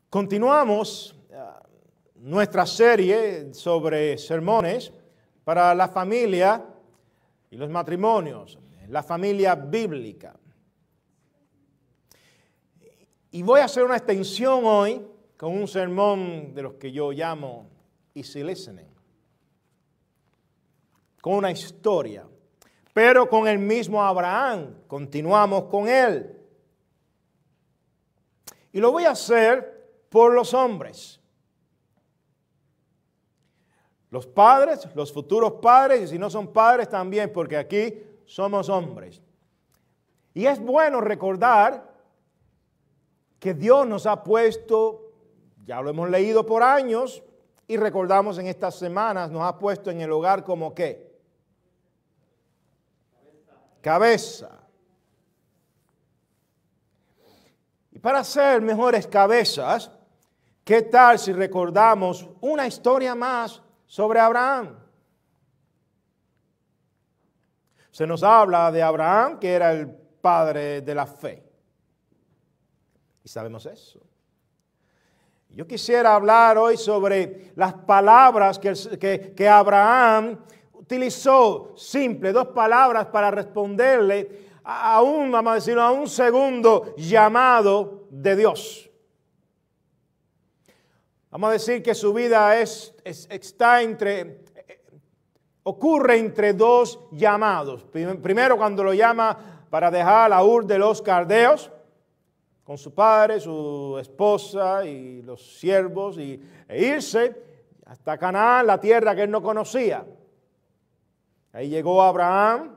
Continuamos nuestra serie sobre sermones para la familia y los matrimonios, la familia bíblica. Y voy a hacer una extensión hoy con un sermón de los que yo llamo Easy Listening, con una historia, pero con el mismo Abraham. Continuamos con él. Y lo voy a hacer por los hombres. Los padres, los futuros padres, y si no son padres también, porque aquí somos hombres. Y es bueno recordar que Dios nos ha puesto, ya lo hemos leído por años, y recordamos en estas semanas, nos ha puesto en el hogar como ¿qué? Cabeza. Y para ser mejores cabezas, ¿qué tal si recordamos una historia más sobre Abraham? Se nos habla de Abraham, que era el padre de la fe. Y sabemos eso. Yo quisiera hablar hoy sobre las palabras que Abraham utilizó, simple, dos palabras para responderle a un segundo llamado de Dios. Vamos a decir que su vida ocurre entre dos llamados. Primero, cuando lo llama para dejar a Ur de los Caldeos, con su padre, su esposa y los siervos, e irse hasta Canaán, la tierra que él no conocía. Ahí llegó Abraham,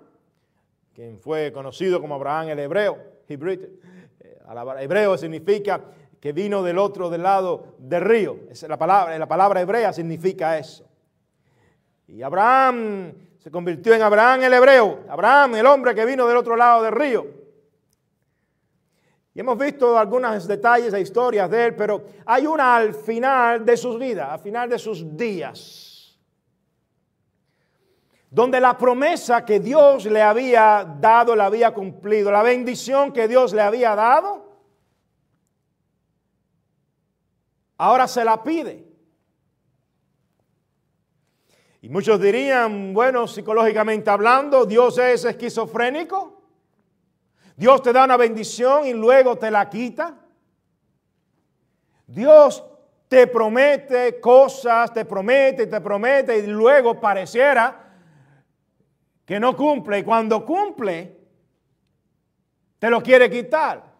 quien fue conocido como Abraham el hebreo. Hebreo significa que vino del lado del río. La palabra hebrea significa eso. Y Abraham se convirtió en Abraham el hebreo. Abraham, el hombre que vino del otro lado del río. Y hemos visto algunos detalles e historias de él, pero hay una al final de sus vidas, al final de sus días, donde la promesa que Dios le había dado, la había cumplido, la bendición que Dios le había dado, ahora se la pide. Y muchos dirían, bueno, psicológicamente hablando, Dios es esquizofrénico. Dios te da una bendición y luego te la quita. Dios te promete cosas, te promete y luego pareciera que no cumple. Y cuando cumple, te lo quiere quitar.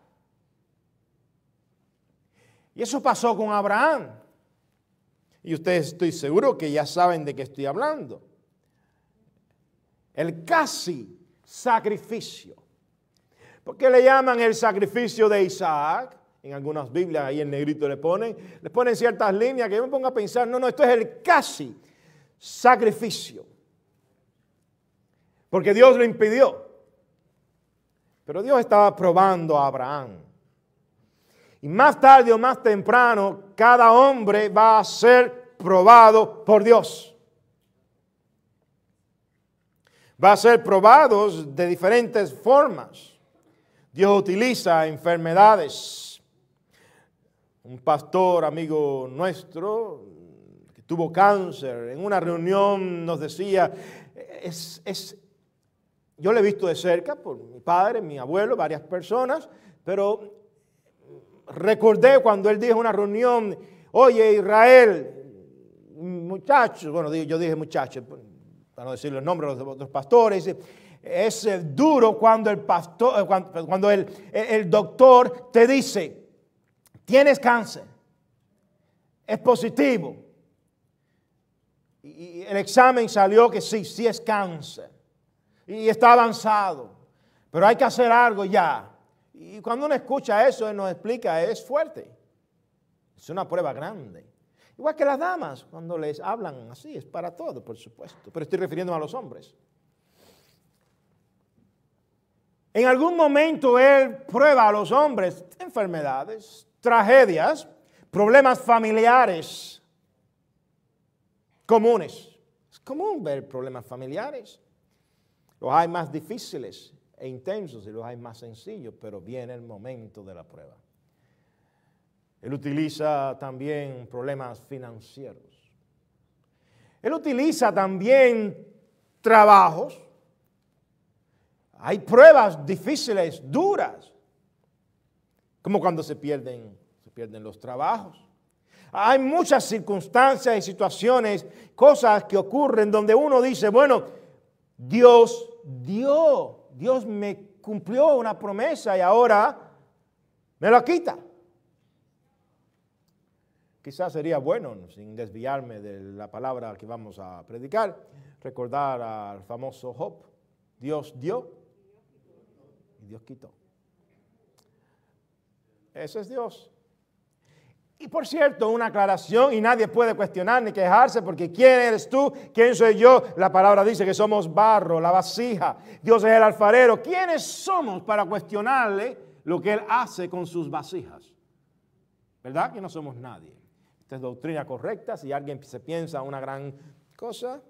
Y eso pasó con Abraham. Y ustedes estoy seguro que ya saben de qué estoy hablando. El casi sacrificio. ¿Por qué le llaman el sacrificio de Isaac? En algunas Biblias ahí en negrito le ponen ciertas líneas que yo me pongo a pensar, no, esto es el casi sacrificio. Porque Dios lo impidió. Pero Dios estaba probando a Abraham. Y más tarde o más temprano, cada hombre va a ser probado por Dios. Va a ser probado de diferentes formas. Dios utiliza enfermedades. Un pastor amigo nuestro que tuvo cáncer, en una reunión nos decía, yo lo he visto de cerca por mi padre, mi abuelo, varias personas, pero recordé cuando él dijo en una reunión, oye Israel, muchachos, bueno, yo dije muchachos, para no decir los nombres de los pastores, es duro cuando el doctor te dice, tienes cáncer, es positivo. Y el examen salió que sí es cáncer. Y está avanzado. Pero hay que hacer algo ya. Y cuando uno escucha eso, él nos explica, es fuerte. Es una prueba grande. Igual que las damas, cuando les hablan así, es para todo, por supuesto. Pero estoy refiriéndome a los hombres. En algún momento Él prueba a los hombres enfermedades, tragedias, problemas familiares comunes. Es común ver problemas familiares. Los hay más difíciles e intensos y los hay más sencillos, pero viene el momento de la prueba. Él utiliza también problemas financieros. Él utiliza también trabajos. Hay pruebas difíciles, duras, como cuando se pierden los trabajos. Hay muchas circunstancias y situaciones, cosas que ocurren donde uno dice, bueno, Dios me cumplió una promesa y ahora me la quita. Quizás sería bueno, sin desviarme de la palabra que vamos a predicar, recordar al famoso Job. Dios dio y Dios quitó. Ese es Dios. Y por cierto, una aclaración, y nadie puede cuestionar ni quejarse, porque ¿quién eres tú? ¿Quién soy yo? La palabra dice que somos barro, la vasija. Dios es el alfarero. ¿Quiénes somos para cuestionarle lo que Él hace con sus vasijas? ¿Verdad que no somos nadie? Esta es doctrina correcta. Si alguien se piensa una gran cosa,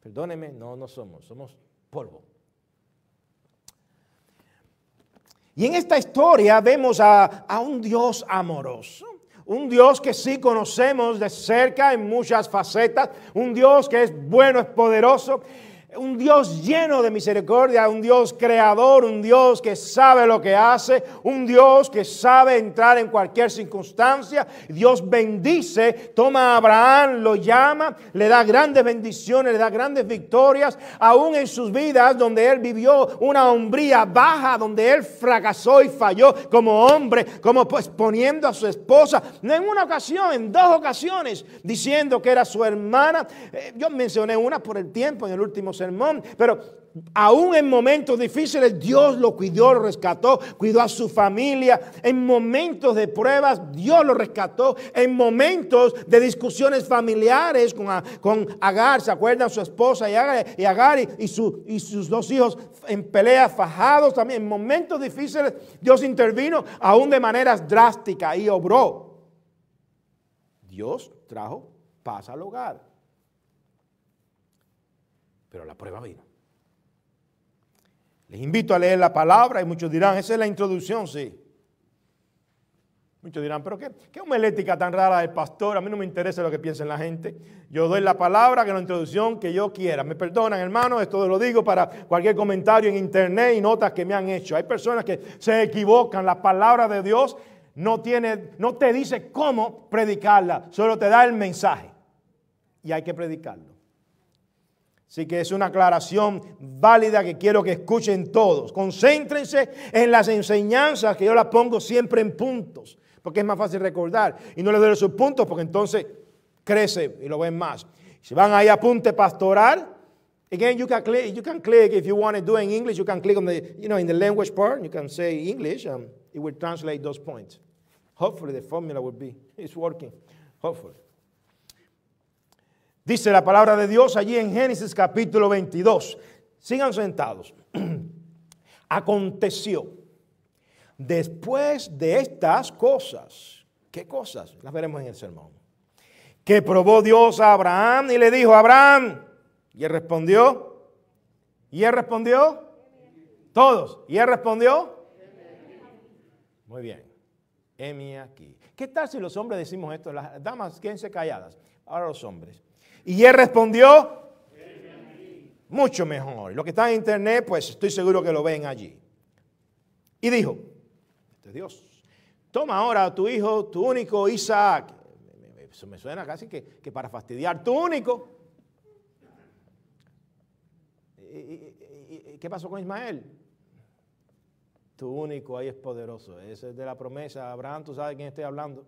perdóneme, no somos polvo. Y en esta historia vemos a un Dios amoroso, un Dios que sí conocemos de cerca en muchas facetas, un Dios que es bueno, es poderoso, un Dios lleno de misericordia, un Dios creador, un Dios que sabe lo que hace, un Dios que sabe entrar en cualquier circunstancia. Dios bendice, toma a Abraham, lo llama, le da grandes bendiciones, le da grandes victorias, aún en sus vidas donde él vivió una hombría baja, donde él fracasó y falló como hombre, como pues poniendo a su esposa, no en una ocasión, en dos ocasiones, diciendo que era su hermana. Yo mencioné una por el tiempo en el último sermón, pero aún en momentos difíciles Dios lo cuidó, lo rescató, cuidó a su familia. En momentos de pruebas Dios lo rescató. En momentos de discusiones familiares con Agar, ¿se acuerdan? Su esposa y Agar y sus dos hijos en peleas, fajados también. En momentos difíciles Dios intervino aún de maneras drásticas y obró. Dios trajo paz al hogar. Pero la prueba vino. Les invito a leer la palabra y muchos dirán, esa es la introducción, sí. Muchos dirán, pero qué homilética tan rara del pastor, a mí no me interesa lo que piensen la gente. Yo doy la palabra, que la introducción que yo quiera. Me perdonan, hermanos, esto lo digo para cualquier comentario en internet y notas que me han hecho. Hay personas que se equivocan, la palabra de Dios no te dice cómo predicarla, solo te da el mensaje y hay que predicarlo. Así que es una aclaración válida que quiero que escuchen todos. Concéntrense en las enseñanzas, que yo las pongo siempre en puntos, porque es más fácil recordar. Y no les doy sus puntos porque entonces crece y lo ven más. Si van ahí a apunte pastoral, again, you can click if you want to do it in English, you can click on the, in the language part, you can say English, it will translate those points. Hopefully the formula will be, it's working, hopefully. Dice la palabra de Dios allí en Génesis capítulo 22. Sigan sentados. Aconteció después de estas cosas. ¿Qué cosas? Las veremos en el sermón. Que probó Dios a Abraham y le dijo, Abraham. Y él respondió. ¿Y él respondió? Todos. ¿Y él respondió? Muy bien. Heme aquí. ¿Qué tal si los hombres decimos esto? Las damas, quédense calladas. Ahora los hombres. Y él respondió, mucho mejor. Los que están en internet, pues estoy seguro que lo ven allí. Y dijo, este es Dios, toma ahora a tu hijo, tu único Isaac. Eso me suena casi que para fastidiar, tu único. ¿Qué pasó con Ismael? Tu único ahí es poderoso. Ese es de la promesa. Abraham, tú sabes de quién estoy hablando.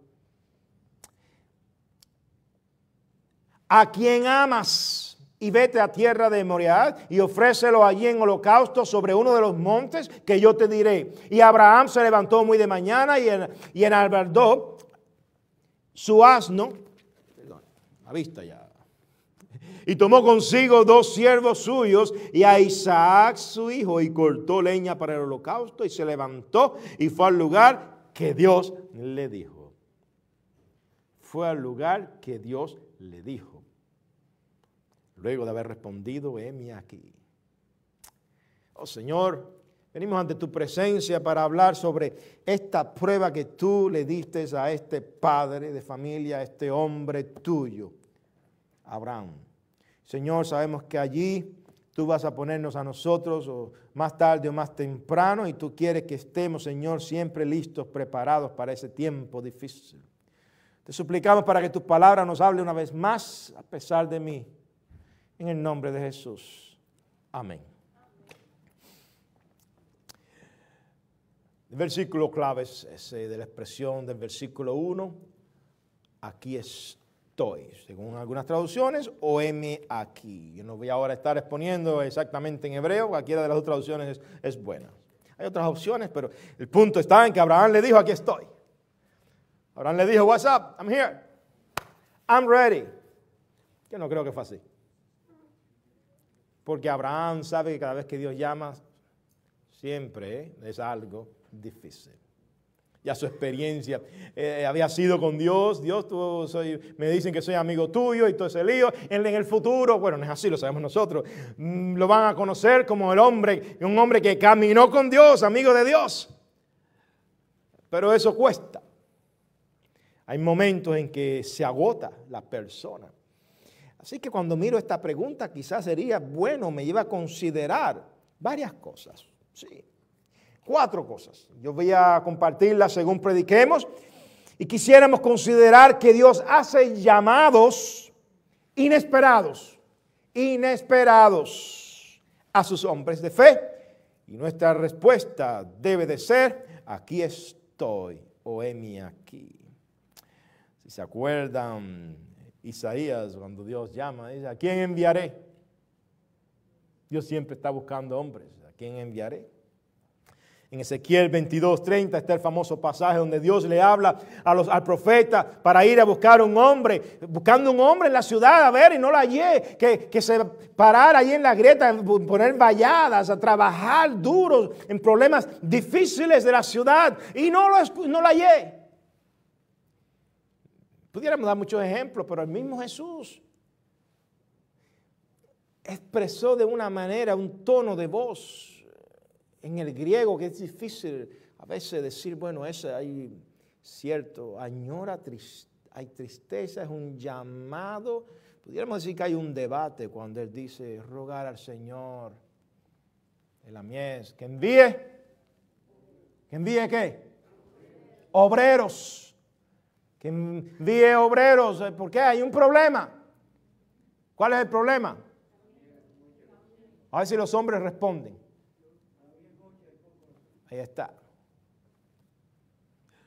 A quien amas, y vete a tierra de Moriah y ofrécelo allí en holocausto sobre uno de los montes que yo te diré. Y Abraham se levantó muy de mañana y enalbardó su asno, a vista ya, y tomó consigo 2 siervos suyos y a Isaac su hijo, y cortó leña para el holocausto y se levantó y fue al lugar que Dios le dijo. Fue al lugar que Dios le dijo. Luego de haber respondido, heme aquí. Oh Señor, Venimos ante tu presencia para hablar sobre esta prueba que tú le diste a este padre de familia, a este hombre tuyo, Abraham. Señor, sabemos que allí tú vas a ponernos a nosotros o más tarde o más temprano y tú quieres que estemos, Señor, siempre listos, preparados para ese tiempo difícil. Te suplicamos para que tu palabra nos hable una vez más a pesar de mí. En el nombre de Jesús. Amén. El versículo clave es ese de la expresión del versículo 1. Aquí estoy. Según algunas traducciones, o heme aquí. Yo no voy ahora a estar exponiendo exactamente en hebreo. Cualquiera de las dos traducciones es buena. Hay otras opciones, pero el punto está en que Abraham le dijo, aquí estoy. Abraham le dijo, what's up? I'm here. I'm ready. Yo no creo que fue así. Porque Abraham sabe que cada vez que Dios llama, siempre es algo difícil. Ya su experiencia había sido con Dios. Dios, me dicen que soy amigo tuyo y todo ese lío. En el futuro, bueno, no es así, lo sabemos nosotros. Lo van a conocer como un hombre que caminó con Dios, amigo de Dios. Pero eso cuesta. Hay momentos en que se agota la persona. Así que cuando miro esta pregunta, quizás sería bueno, me iba a considerar varias cosas. Sí, 4 cosas. Yo voy a compartirlas según prediquemos. Y quisiéramos considerar que Dios hace llamados inesperados a sus hombres de fe. Y nuestra respuesta debe de ser, aquí estoy, o heme aquí. Si se acuerdan, Isaías, cuando Dios llama, dice, ¿a quién enviaré? Dios siempre está buscando hombres. ¿A quién enviaré? En Ezequiel 22:30 está el famoso pasaje donde Dios le habla al profeta para ir a buscar un hombre, buscando un hombre en la ciudad, a ver, y no la hallé, que se parara ahí en la grieta, poner valladas, a trabajar duros en problemas difíciles de la ciudad, y no la hallé. Pudiéramos dar muchos ejemplos, pero el mismo Jesús expresó de una manera, un tono de voz en el griego que es difícil a veces decir, bueno, ese hay cierto, hay tristeza, es un llamado. Pudiéramos decir que hay un debate cuando él dice, rogar al Señor en la mies, que envíe ¿qué? Obreros. Que envíe obreros. ¿Por qué? Hay un problema. ¿Cuál es el problema? A ver si los hombres responden. Ahí está.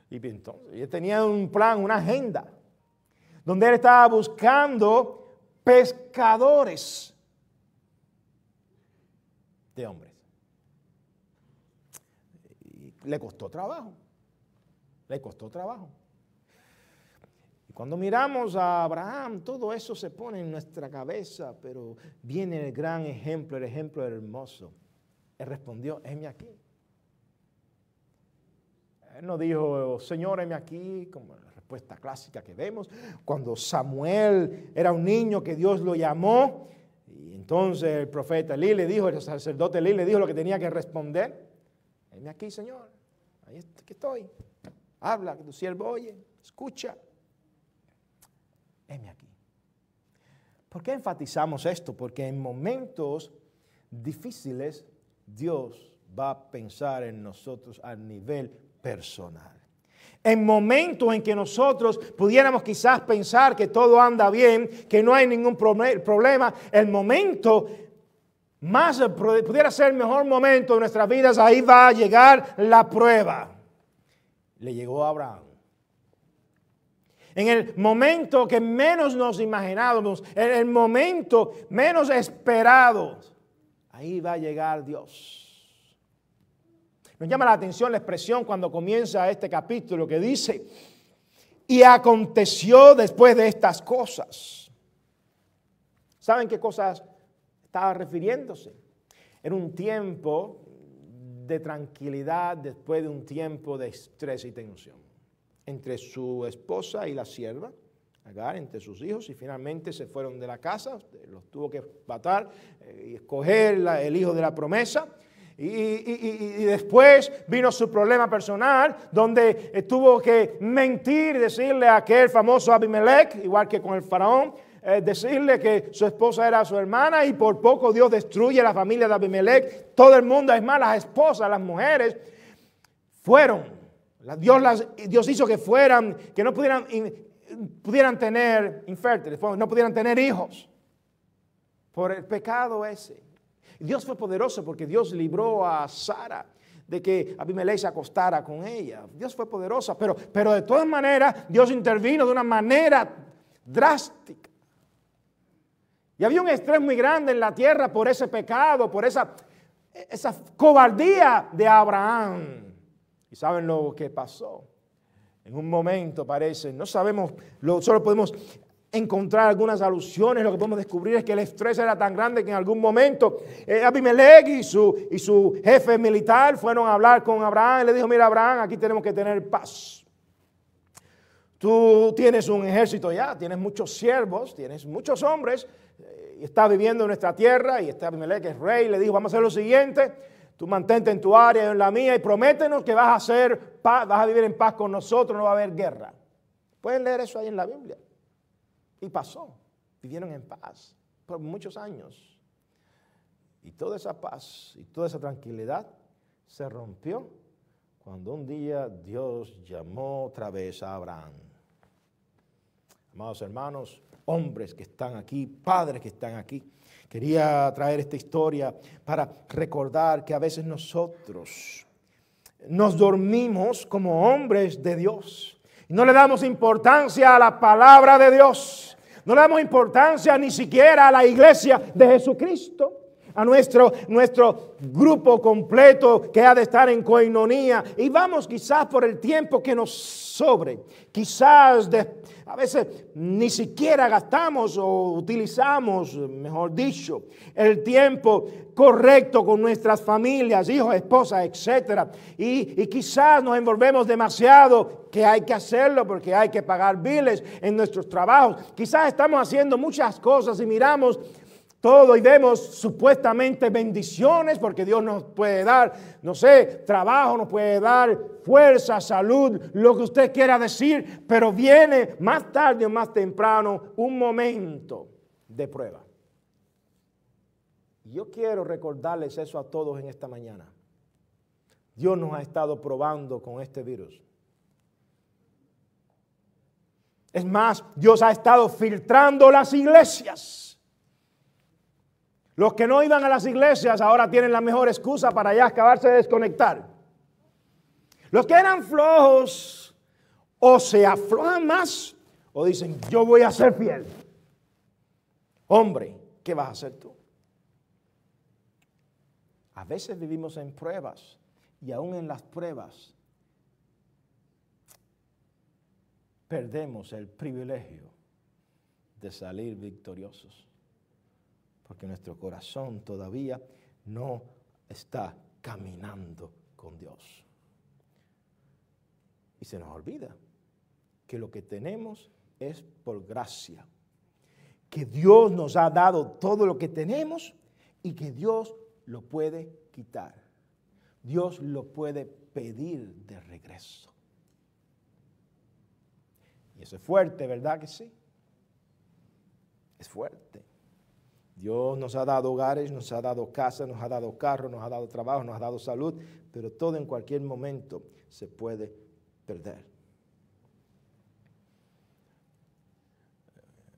Y entonces, él tenía un plan, una agenda, donde él estaba buscando pescadores de hombres. Y le costó trabajo. Cuando miramos a Abraham, todo eso se pone en nuestra cabeza, pero viene el gran ejemplo, el ejemplo hermoso. Él respondió, heme aquí. Él no dijo, Señor, heme aquí, como la respuesta clásica que vemos. Cuando Samuel era un niño que Dios lo llamó, y entonces el profeta Elí le dijo, el sacerdote Elí le dijo lo que tenía que responder. Heme aquí, Señor, aquí estoy. Habla, que tu siervo oye, escucha. Heme aquí. ¿Por qué enfatizamos esto? Porque en momentos difíciles Dios va a pensar en nosotros a nivel personal. En momentos en que nosotros pudiéramos quizás pensar que todo anda bien, que no hay ningún problema, el momento pudiera ser el mejor momento de nuestras vidas, ahí va a llegar la prueba. Le llegó a Abraham. En el momento que menos nos imaginábamos, en el momento menos esperado, ahí va a llegar Dios. Nos llama la atención la expresión cuando comienza este capítulo que dice, y aconteció después de estas cosas. ¿Saben qué cosas estaba refiriéndose? Era un tiempo de tranquilidad después de un tiempo de estrés y tensión. Entre su esposa y la sierva, Agar, entre sus hijos, y finalmente se fueron de la casa, los tuvo que matar y escoger el hijo de la promesa. Y después vino su problema personal, donde tuvo que mentir y decirle a aquel famoso Abimelech, igual que con el faraón, decirle que su esposa era su hermana, y por poco Dios destruye la familia de Abimelech. Todo el mundo, es más, las esposas, las mujeres, fueron. Dios hizo que fueran, que no pudieran tener infértiles, no pudieran tener hijos por el pecado ese. Dios fue poderoso porque Dios libró a Sara de que Abimelech se acostara con ella. Dios fue poderoso, pero de todas maneras Dios intervino de una manera drástica. Y había un estrés muy grande en la tierra por ese pecado, por esa cobardía de Abraham. ¿Y saben lo que pasó? En un momento parece, no sabemos, solo podemos encontrar algunas alusiones. Lo que podemos descubrir es que el estrés era tan grande que en algún momento Abimelech y su jefe militar fueron a hablar con Abraham y le dijo: mira, Abraham, aquí tenemos que tener paz. Tú tienes un ejército ya, tienes muchos siervos, tienes muchos hombres, y estás viviendo en nuestra tierra, y Abimelech es rey. Le dijo: vamos a hacer lo siguiente, tú mantente en tu área, yo en la mía, y prométenos que vas a vivir en paz con nosotros, no va a haber guerra. Pueden leer eso ahí en la Biblia. Y pasó, vivieron en paz por muchos años. Y toda esa paz y toda esa tranquilidad se rompió cuando un día Dios llamó otra vez a Abraham. Amados hermanos, hombres que están aquí, padres que están aquí, quería traer esta historia para recordar que a veces nosotros nos dormimos como hombres de Dios. No le damos importancia a la palabra de Dios. No le damos importancia ni siquiera a la iglesia de Jesucristo. A nuestro grupo completo que ha de estar en koinonía. Y vamos quizás por el tiempo que nos sobre. Quizás a veces ni siquiera gastamos o utilizamos, mejor dicho, el tiempo correcto con nuestras familias, hijos, esposas, etc. Y quizás nos envolvemos demasiado, que hay que hacerlo porque hay que pagar biles en nuestros trabajos. Quizás estamos haciendo muchas cosas y miramos todo y vemos supuestamente bendiciones porque Dios nos puede dar, no sé, trabajo, nos puede dar fuerza, salud, lo que usted quiera decir, pero viene más tarde o más temprano un momento de prueba. Yo quiero recordarles eso a todos en esta mañana. Dios nos ha estado probando con este virus. Es más, Dios ha estado filtrando las iglesias. Los que no iban a las iglesias ahora tienen la mejor excusa para ya acabarse de desconectar. Los que eran flojos o se aflojan más o dicen: yo voy a ser fiel. Hombre, ¿qué vas a hacer tú? A veces vivimos en pruebas y aún en las pruebas perdemos el privilegio de salir victoriosos. Porque nuestro corazón todavía no está caminando con Dios. Y se nos olvida que lo que tenemos es por gracia. Que Dios nos ha dado todo lo que tenemos y que Dios lo puede quitar. Dios lo puede pedir de regreso. Y eso es fuerte, ¿verdad que sí? Es fuerte. Dios nos ha dado hogares, nos ha dado casas, nos ha dado carros, nos ha dado trabajo, nos ha dado salud, pero todo en cualquier momento se puede perder.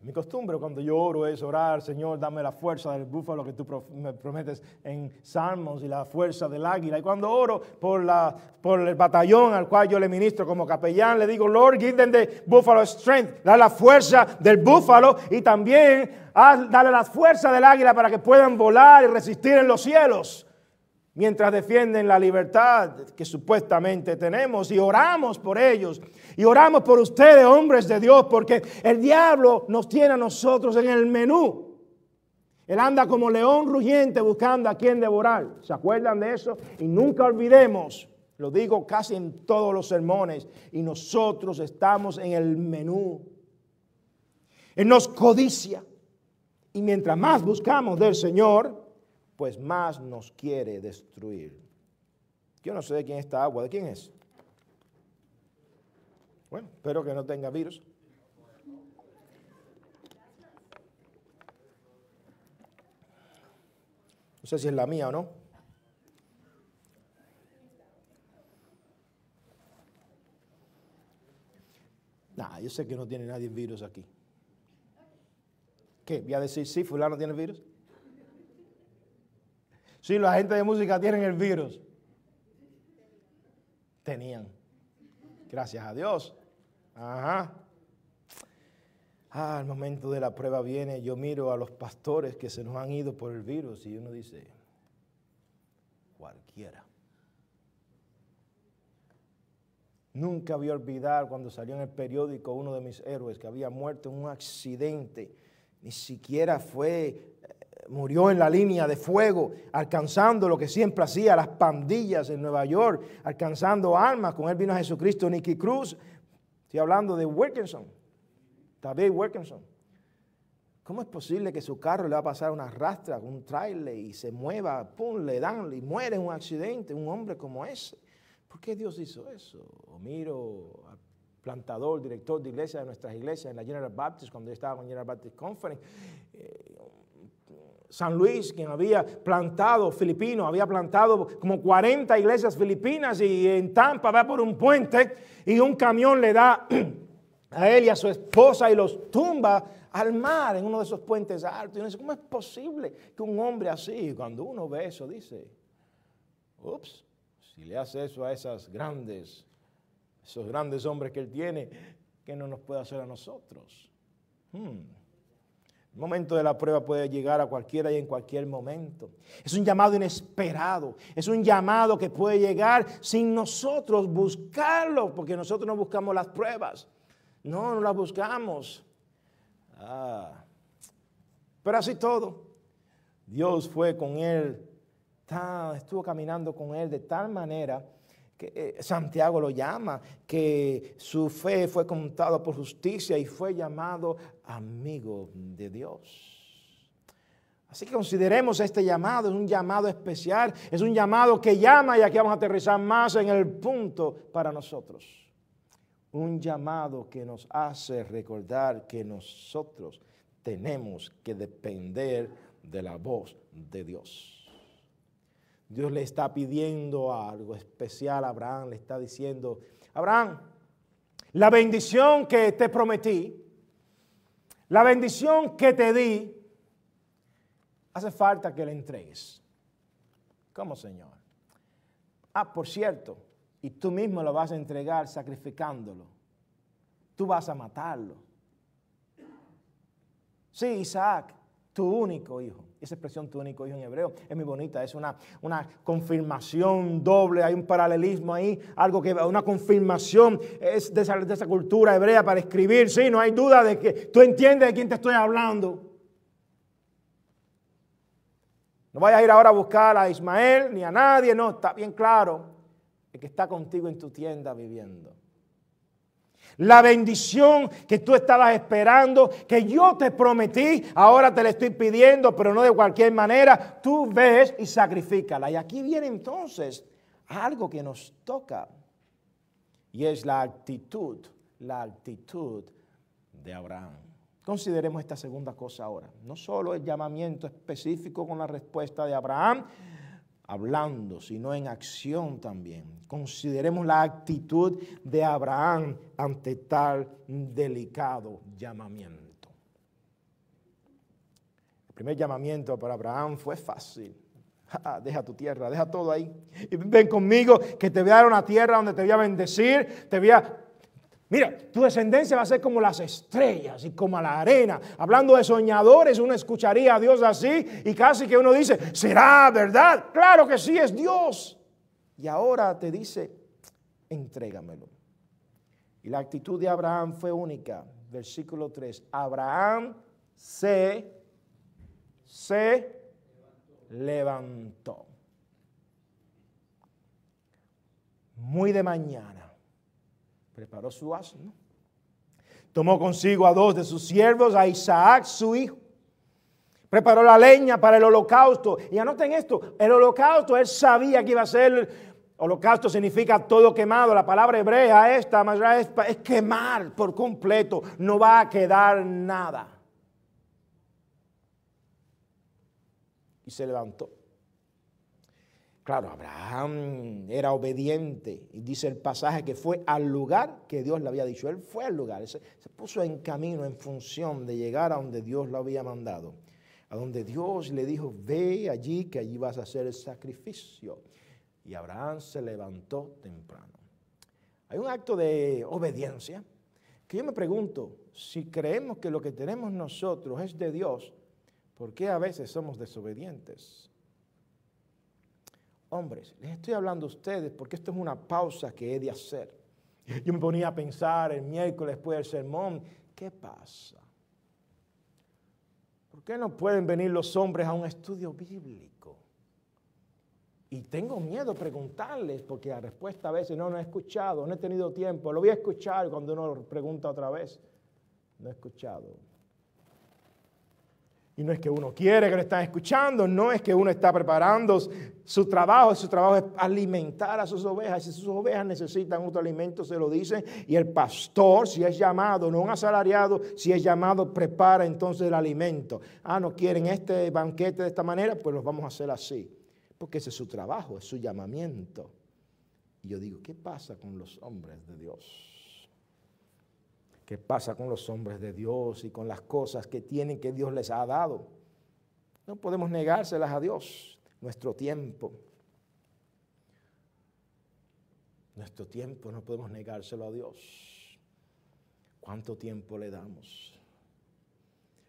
Mi costumbre cuando yo oro es orar: Señor, dame la fuerza del búfalo que tú me prometes en Salmos y la fuerza del águila. Y cuando oro por el batallón al cual yo le ministro como capellán, le digo: Lord, give them the buffalo strength. Dale la fuerza del búfalo y también dale la fuerza del águila para que puedan volar y resistir en los cielos. Mientras defienden la libertad que supuestamente tenemos, y oramos por ellos, y oramos por ustedes, hombres de Dios, porque el diablo nos tiene a nosotros en el menú. Él anda como león rugiente buscando a quien devorar. ¿Se acuerdan de eso? Y nunca olvidemos, lo digo casi en todos los sermones, y nosotros estamos en el menú. Él nos codicia, y mientras más buscamos del Señor, pues más nos quiere destruir. Yo no sé de quién es esta agua, ¿de quién es? Bueno, espero que no tenga virus. No sé si es la mía o no. Nah, yo sé que no tiene nadie virus aquí. ¿Qué? ¿Voy a decir sí, fulano tiene virus? Sí, la gente de música tienen el virus. Tenían. Gracias a Dios. Ajá. El momento de la prueba viene. Yo miro a los pastores que se nos han ido por el virus y uno dice, cualquiera. Nunca voy a olvidar cuando salió en el periódico uno de mis héroes que había muerto en un accidente. Ni siquiera murió en la línea de fuego, alcanzando lo que siempre hacía las pandillas en Nueva York, alcanzando almas. Con él vino Jesucristo, Nicky Cruz. Estoy hablando de Wilkinson, David Wilkinson. ¿Cómo es posible que su carro le va a pasar una rastra con un trailer y se mueva, pum, le dan y muere en un accidente, un hombre como ese? ¿Por qué Dios hizo eso? O miro al plantador, director de iglesia de nuestras iglesias en la General Baptist, cuando yo estaba con General Baptist Conference, San Luis, quien había plantado, filipino, había plantado como 40 iglesias filipinas y en Tampa va por un puente y un camión le da a él y a su esposa y los tumba al mar en uno de esos puentes altos. Y uno dice, ¿cómo es posible que un hombre así, cuando uno ve eso, dice, ups, si le hace eso a esos grandes hombres que él tiene, ¿qué no nos puede hacer a nosotros? El momento de la prueba puede llegar a cualquiera y en cualquier momento. Es un llamado inesperado. Es un llamado que puede llegar sin nosotros buscarlo, porque nosotros no buscamos las pruebas. No las buscamos. Pero así todo, Dios fue con él, estuvo caminando con él de tal manera que Santiago lo llama, que su fe fue contada por justicia y fue llamado amigo de Dios. Así que consideremos este llamado, es un llamado especial, es un llamado que llama, y aquí vamos a aterrizar más en el punto para nosotros. Un llamado que nos hace recordar que nosotros tenemos que depender de la voz de Dios. Dios le está pidiendo algo especial a Abraham, le está diciendo, Abraham, la bendición que te prometí, la bendición que te di, hace falta que la entregues. ¿Cómo, Señor? Por cierto, y tú mismo lo vas a entregar sacrificándolo. Tú vas a matarlo. Sí, Isaac, tu único hijo. Esa expresión, tu único hijo en hebreo, es muy bonita. Es una confirmación doble. Hay un paralelismo ahí. Una confirmación es de esa cultura hebrea para escribir. Sí, no hay duda de que tú entiendes de quién te estoy hablando. No vayas a ir ahora a buscar a Ismael ni a nadie. No, está bien claro. El que está contigo en tu tienda viviendo. La bendición que tú estabas esperando, que yo te prometí, ahora te la estoy pidiendo, pero no de cualquier manera. Tú ves y sacrifícala. Y aquí viene entonces algo que nos toca. Y es la actitud de Abraham. Consideremos esta segunda cosa ahora. No solo el llamamiento específico con la respuesta de Abraham, hablando, sino en acción también. Consideremos la actitud de Abraham ante tal delicado llamamiento. El primer llamamiento para Abraham fue fácil. Deja tu tierra, deja todo ahí. Y ven conmigo que te voy a dar una tierra donde te voy a bendecir, Mira, tu descendencia va a ser como las estrellas y como la arena. Hablando de soñadores, uno escucharía a Dios así y casi que uno dice, ¿será verdad? Claro que sí, es Dios. Y ahora te dice, entrégamelo. Y la actitud de Abraham fue única. Versículo 3. Abraham se levantó. Muy de mañana. Preparó su asno. Tomó consigo a 2 de sus siervos, a Isaac su hijo. Preparó la leña para el holocausto. Y anoten esto, el holocausto, él sabía que iba a ser. Holocausto significa todo quemado. La palabra hebrea esta es quemar por completo. No va a quedar nada. Y se levantó. Claro, Abraham era obediente. Y dice el pasaje que fue al lugar que Dios le había dicho. Él fue al lugar. Se puso en camino en función de llegar a donde Dios lo había mandado. A donde Dios le dijo, ve allí que allí vas a hacer el sacrificio. Y Abraham se levantó temprano. Hay un acto de obediencia que yo me pregunto, si creemos que lo que tenemos nosotros es de Dios, ¿por qué a veces somos desobedientes? Hombres, les estoy hablando a ustedes porque esto es una pausa que he de hacer. Yo me ponía a pensar el miércoles después del sermón, ¿qué pasa? ¿Por qué no pueden venir los hombres a un estudio bíblico? Y tengo miedo de preguntarles, porque la respuesta a veces no he escuchado, no he tenido tiempo. Lo voy a escuchar cuando uno pregunta otra vez. No he escuchado. Y no es que uno quiere que lo están escuchando, no es que uno está preparando su trabajo es alimentar a sus ovejas. Si sus ovejas necesitan otro alimento, se lo dicen. Y el pastor, si es llamado, no un asalariado, si es llamado, prepara entonces el alimento. No quieren este banquete de esta manera, pues los vamos a hacer así. Porque ese es su trabajo, es su llamamiento. Y yo digo, ¿qué pasa con los hombres de Dios? ¿Qué pasa con los hombres de Dios y con las cosas que tienen que Dios les ha dado? No podemos negárselas a Dios. Nuestro tiempo no podemos negárselo a Dios. ¿Cuánto tiempo le damos?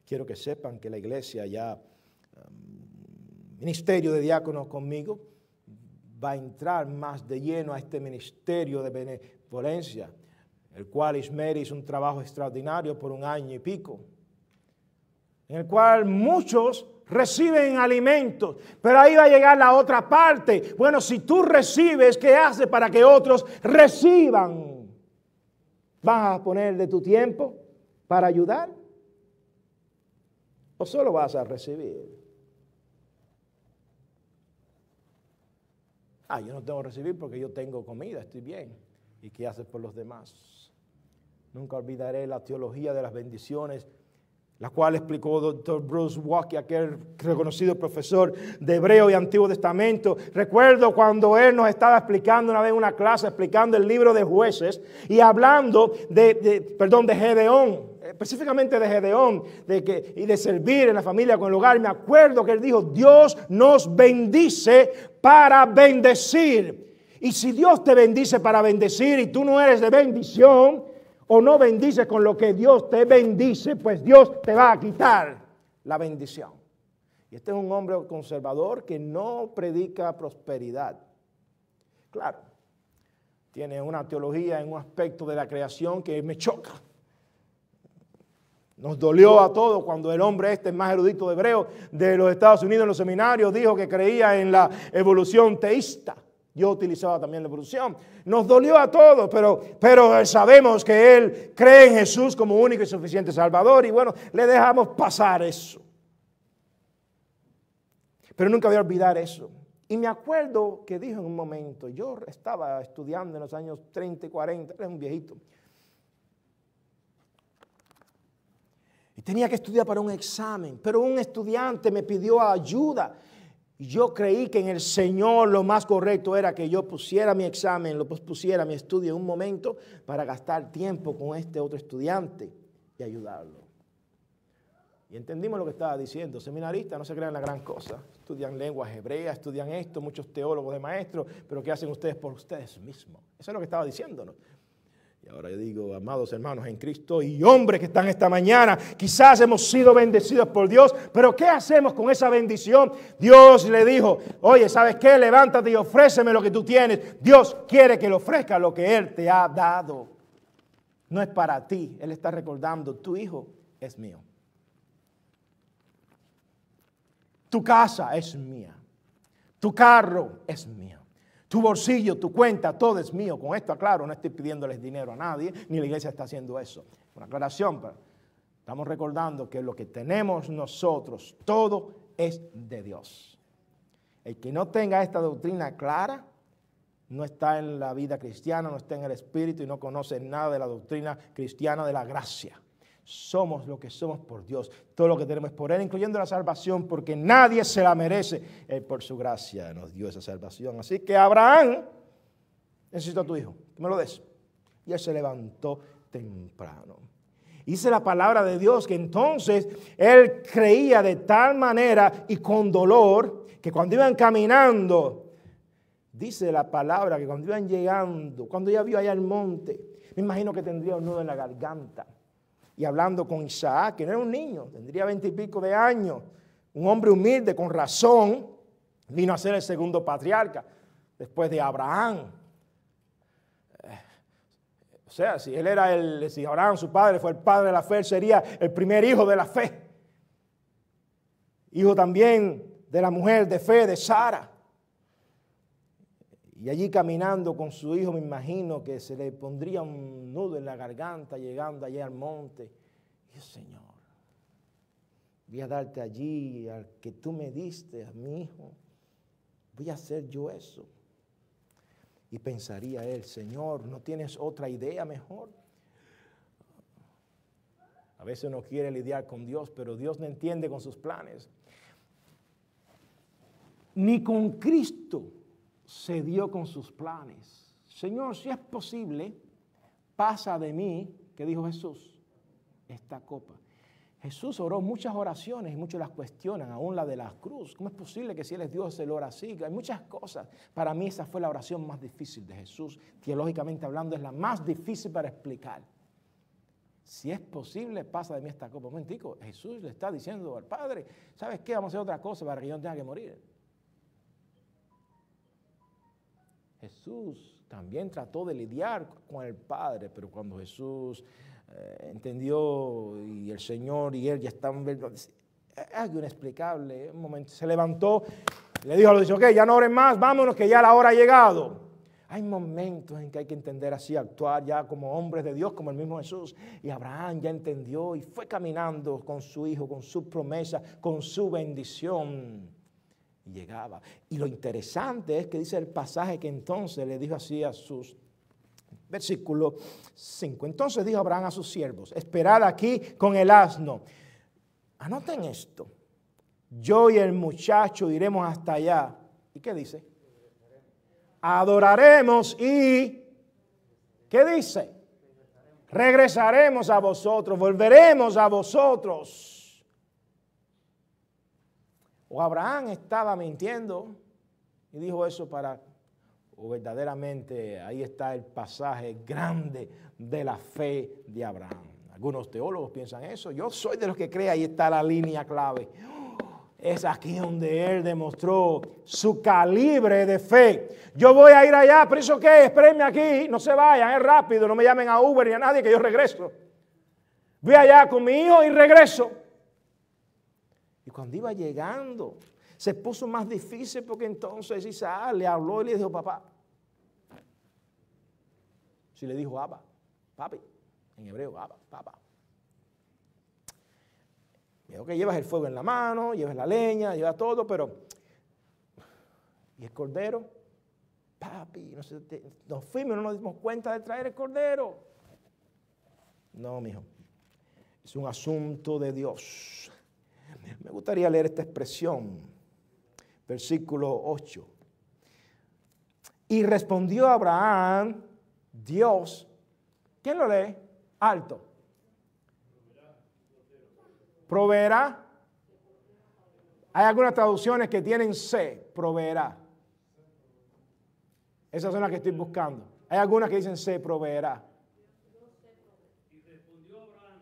Quiero que sepan que la iglesia ya... ministerio de diáconos conmigo, va a entrar más de lleno a este ministerio de benevolencia, el cual Ismeri hizo un trabajo extraordinario por 1 año y pico, en el cual muchos reciben alimentos, pero ahí va a llegar la otra parte. Bueno, si tú recibes, ¿qué haces para que otros reciban? ¿Vas a poner de tu tiempo para ayudar? ¿O solo vas a recibir? Yo no tengo que recibir porque yo tengo comida, estoy bien. ¿Y qué haces por los demás? Nunca olvidaré la teología de las bendiciones, la cual explicó Dr. Bruce Walker, aquel reconocido profesor de Hebreo y Antiguo Testamento. Recuerdo cuando él nos estaba explicando una vez en una clase, explicando el libro de Jueces y hablando de Gedeón. Específicamente de Gedeón, y de servir en la familia con el hogar. Me acuerdo que él dijo, Dios nos bendice para bendecir. Y si Dios te bendice para bendecir y tú no eres de bendición, o no bendices con lo que Dios te bendice, pues Dios te va a quitar la bendición. Y este es un hombre conservador que no predica prosperidad. Claro, tiene una teología en un aspecto de la creación que me choca. Nos dolió a todos cuando el hombre más erudito de hebreo de los Estados Unidos en los seminarios dijo que creía en la evolución teísta. Yo utilizaba también la evolución. Nos dolió a todos, pero sabemos que él cree en Jesús como único y suficiente Salvador. Y bueno, le dejamos pasar eso. Pero nunca voy a olvidar eso. Y me acuerdo que dijo en un momento, yo estaba estudiando en los años 30 y 40, era un viejito. Y tenía que estudiar para un examen, pero un estudiante me pidió ayuda. Y yo creí que en el Señor lo más correcto era que yo pusiera mi examen, lo pospusiera mi estudio en un momento para gastar tiempo con este otro estudiante y ayudarlo. Y entendimos lo que estaba diciendo. Seminaristas no se crean la gran cosa. Estudian lenguas hebreas, estudian esto, muchos teólogos de maestros, pero ¿qué hacen ustedes por ustedes mismos? Eso es lo que estaba diciéndonos. Y ahora yo digo, amados hermanos en Cristo y hombres que están esta mañana, quizás hemos sido bendecidos por Dios, pero ¿qué hacemos con esa bendición? Dios le dijo, oye, ¿sabes qué? Levántate y ofréceme lo que tú tienes. Dios quiere que le ofrezca lo que Él te ha dado. No es para ti. Él está recordando, tu hijo es mío. Tu casa es mía. Tu carro es mío. Tu bolsillo, tu cuenta, todo es mío. Con esto, claro, no estoy pidiéndoles dinero a nadie, ni la iglesia está haciendo eso. Una aclaración. Estamos recordando que lo que tenemos nosotros, todo es de Dios. El que no tenga esta doctrina clara, no está en la vida cristiana, no está en el Espíritu y no conoce nada de la doctrina cristiana de la gracia. Somos lo que somos por Dios. Todo lo que tenemos es por Él, incluyendo la salvación, porque nadie se la merece. Él por su gracia nos dio esa salvación. Así que Abraham necesito a tu hijo, que me lo des. Y él se levantó temprano. Dice la palabra de Dios que entonces él creía de tal manera y con dolor que cuando iban caminando, dice la palabra que cuando iban llegando, cuando ya vio allá el monte, me imagino que tendría un nudo en la garganta. Y hablando con Isaac, que no era un niño, tendría 20 y pico de años, un hombre humilde con razón, vino a ser el segundo patriarca después de Abraham. O sea, si Abraham, su padre, fue el padre de la fe, él sería el primer hijo de la fe. Hijo también de la mujer de fe, de Sara. Y allí caminando con su hijo, me imagino que se le pondría un nudo en la garganta llegando allí al monte. Y yo, Señor, voy a darte allí al que tú me diste, a mi hijo. Voy a hacer yo eso. Y pensaría él, Señor, ¿no tienes otra idea mejor? A veces uno quiere lidiar con Dios, pero Dios no entiende con sus planes. Ni con Cristo se dio con sus planes. Señor, si es posible, pasa de mí, ¿qué dijo Jesús? Esta copa. Jesús oró muchas oraciones y muchos las cuestionan, aún la de la cruz. ¿Cómo es posible que si Él es Dios, Él ora así? Hay muchas cosas. Para mí esa fue la oración más difícil de Jesús. Teológicamente hablando, es la más difícil para explicar. Si es posible, pasa de mí esta copa. Un momentico, Jesús le está diciendo al Padre, ¿sabes qué? Vamos a hacer otra cosa para que yo no tenga que morir. Jesús también trató de lidiar con el Padre, pero cuando Jesús entendió y el Señor y Él ya estaban, es algo inexplicable. Un momento se levantó, le dijo a los discípulos, ok, ya no oren más, vámonos que ya la hora ha llegado. Hay momentos en que hay que entender así, actuar ya como hombres de Dios, como el mismo Jesús. Y Abraham ya entendió y fue caminando con su hijo, con su promesa, con su bendición. Y llegaba. Y lo interesante es que dice el pasaje que entonces le dijo así a sus, versículo 5. Entonces dijo Abraham a sus siervos, esperad aquí con el asno. Anoten esto. Yo y el muchacho iremos hasta allá. ¿Y qué dice? Adoraremos y, ¿qué dice? Regresaremos a vosotros, volveremos a vosotros. O Abraham estaba mintiendo y dijo eso o verdaderamente ahí está el pasaje grande de la fe de Abraham. Algunos teólogos piensan eso. Yo soy de los que creen, ahí está la línea clave. Es aquí donde él demostró su calibre de fe. Yo voy a ir allá, pero ¿eso qué? Espérenme aquí, no se vayan, es rápido, no me llamen a Uber ni a nadie que yo regreso. Voy allá con mi hijo y regreso. Y cuando iba llegando, se puso más difícil porque entonces Isaac le habló y le dijo, papá. Si le dijo, Abba, papi, en hebreo, Abba, papá. Dijo que llevas el fuego en la mano, llevas la leña, llevas todo, pero... ¿Y el cordero? Papi, nos fuimos, no nos dimos cuenta de traer el cordero. No, mijo, es un asunto de Dios. Me gustaría leer esta expresión, versículo 8. Y respondió Abraham, Dios, ¿quién lo lee? Alto. Proveerá. Hay algunas traducciones que tienen C, proveerá. Esas son las que estoy buscando. Hay algunas que dicen C, proveerá. Y respondió Abraham,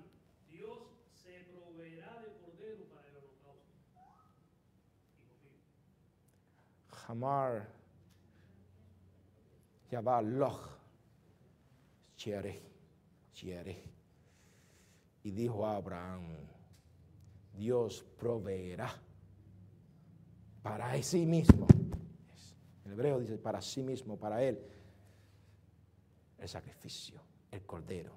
Dios se proveerá de cordero para el holocausto. Hamar, Yabal, Loch, Chiare. Y dijo a Abraham, Dios proveerá para sí mismo. En hebreo dice para sí mismo, para él, el sacrificio, el cordero.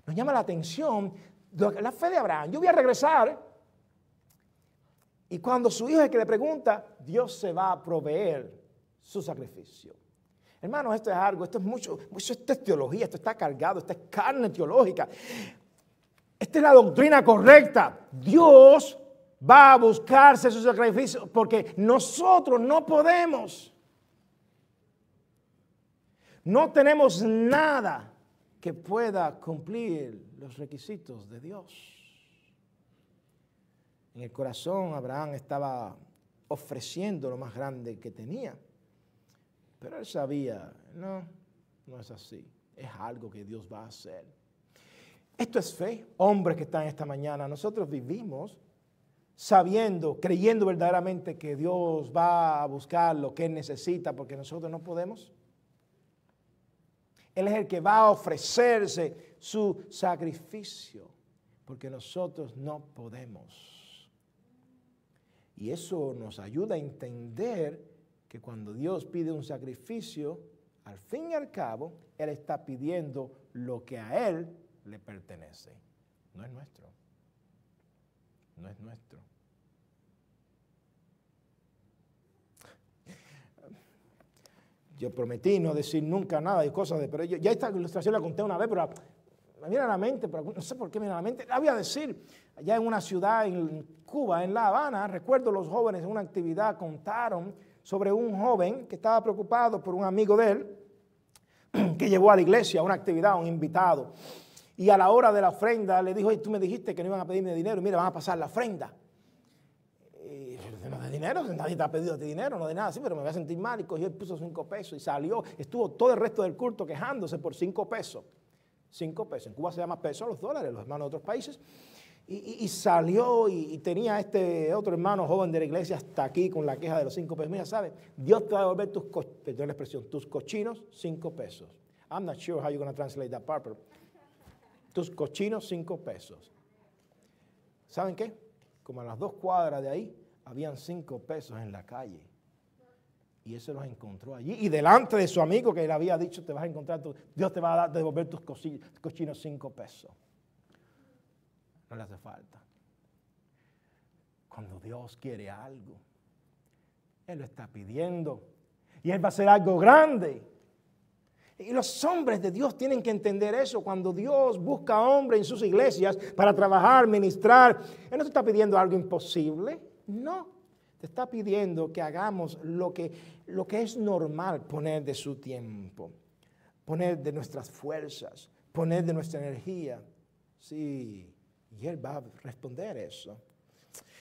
Nos llama la atención La fe de Abraham. Yo voy a regresar. Y cuando su hijo es el que le pregunta, Dios se va a proveer su sacrificio. Hermanos, esto es algo, esto es mucho, esto es teología, esto está cargado, esto es carne teológica. Esta es la doctrina correcta. Dios va a buscarse su sacrificio porque nosotros no podemos. No tenemos nada que pueda cumplir los requisitos de Dios. En el corazón Abraham estaba ofreciendo lo más grande que tenía. Pero él sabía, no es así. Es algo que Dios va a hacer. Esto es fe. Hombres que están esta mañana, nosotros vivimos sabiendo, creyendo verdaderamente que Dios va a buscar lo que Él necesita porque nosotros no podemos. Él es el que va a ofrecerse su sacrificio porque nosotros no podemos. Y eso nos ayuda a entender que cuando Dios pide un sacrificio, al fin y al cabo, Él está pidiendo lo que a Él le pertenece. No es nuestro. No es nuestro. Yo prometí no decir nunca nada de cosas de, pero ya esta ilustración la conté una vez, pero me viene a la mente, pero no sé por qué me viene a la mente. La voy a decir, allá en una ciudad en Cuba, en La Habana, recuerdo los jóvenes en una actividad contaron sobre un joven que estaba preocupado por un amigo de él que llevó a la iglesia a una actividad, a un invitado. Y a la hora de la ofrenda le dijo, tú me dijiste que no iban a pedirme dinero, mira, van a pasar la ofrenda. No de dinero, nadie te ha pedido dinero, no de nada, sí, pero me voy a sentir mal. Y cogió y puso 5 pesos y salió, estuvo todo el resto del culto quejándose por 5 pesos. 5 pesos, en Cuba se llama pesos los dólares, los hermanos de otros países. Y salió y tenía este otro hermano joven de la iglesia hasta aquí con la queja de los 5 pesos. Mira, ¿sabes? Dios te va a devolver perdón la expresión, tus cochinos 5 pesos. I'm not sure how you're going to translate that part, pero tus cochinos 5 pesos. ¿Saben qué? Como a las 2 cuadras de ahí, habían 5 pesos en la calle. Y él se los encontró allí. Y delante de su amigo que le había dicho, te vas a encontrar, Dios te va a devolver tus cochinos 5 pesos. No le hace falta. Cuando Dios quiere algo, Él lo está pidiendo. Y Él va a hacer algo grande. Y los hombres de Dios tienen que entender eso. Cuando Dios busca hombres en sus iglesias para trabajar, ministrar, Él no te está pidiendo algo imposible. No. Te está pidiendo que hagamos lo que es normal poner de su tiempo. Poner de nuestras fuerzas. Poner de nuestra energía. Sí. Y Él va a responder eso.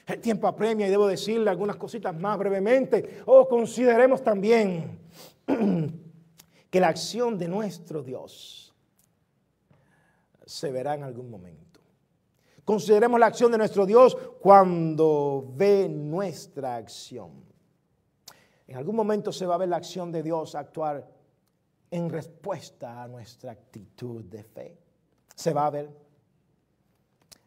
El tiempo apremia y debo decirle algunas cositas más brevemente. Consideremos también que la acción de nuestro Dios se verá en algún momento. Consideremos la acción de nuestro Dios cuando ve nuestra acción. En algún momento se va a ver la acción de Dios actuar en respuesta a nuestra actitud de fe. Se va a ver.